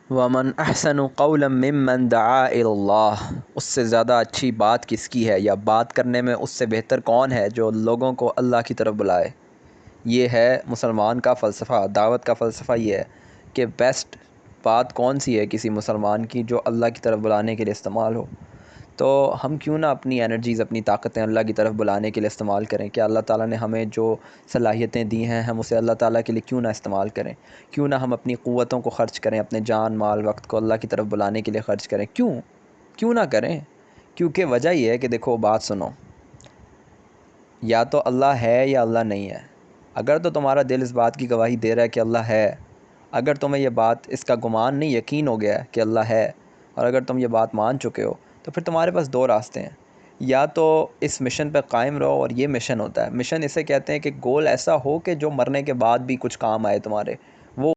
ومن احسن قولا ممن دعا الی اللہ، اس سے زیادہ اچھی بات کس کی ہے، یا بات کرنے میں اس سے بہتر کون ہے جو لوگوں کو اللہ کی طرف بلائے۔ یہ ہے مسلمان کا فلسفہ، دعوت کا فلسفہ یہ ہے کہ بیسٹ بات کون سی ہے کسی مسلمان کی جو اللہ کی طرف بلانے کے لیے استعمال ہو۔ تو ہم کیوں نہ اپنی انرجیز، اپنی طاقتیں اللہ کی طرف بلانے کے لیے استعمال کریں؟ کہ اللہ تعالیٰ نے ہمیں جو صلاحیتیں دی ہیں ہم اسے اللہ تعالیٰ کے لیے کیوں نہ استعمال کریں؟ کیوں نہ ہم اپنی قوتوں کو خرچ کریں، اپنے جان مال وقت کو اللہ کی طرف بلانے کے لیے خرچ کریں؟ کیوں نہ کریں؟ کیونکہ وجہ یہ ہے کہ دیکھو، بات سنو، یا تو اللہ ہے یا اللہ نہیں ہے۔ اگر تو تمہارا دل اس بات کی گواہی دے رہا ہے کہ اللہ ہے، اگر تمہیں یہ بات، اس کا گمان نہیں، یقین ہو گیا ہے کہ اللہ ہے، اور اگر تم یہ بات مان چکے ہو، تو پھر تمہارے پاس دو راستے ہیں۔ یا تو اس مشن پہ قائم رہو، اور یہ مشن ہوتا ہے، مشن اسے کہتے ہیں کہ گول ایسا ہو کہ جو مرنے کے بعد بھی کچھ کام آئے تمہارے۔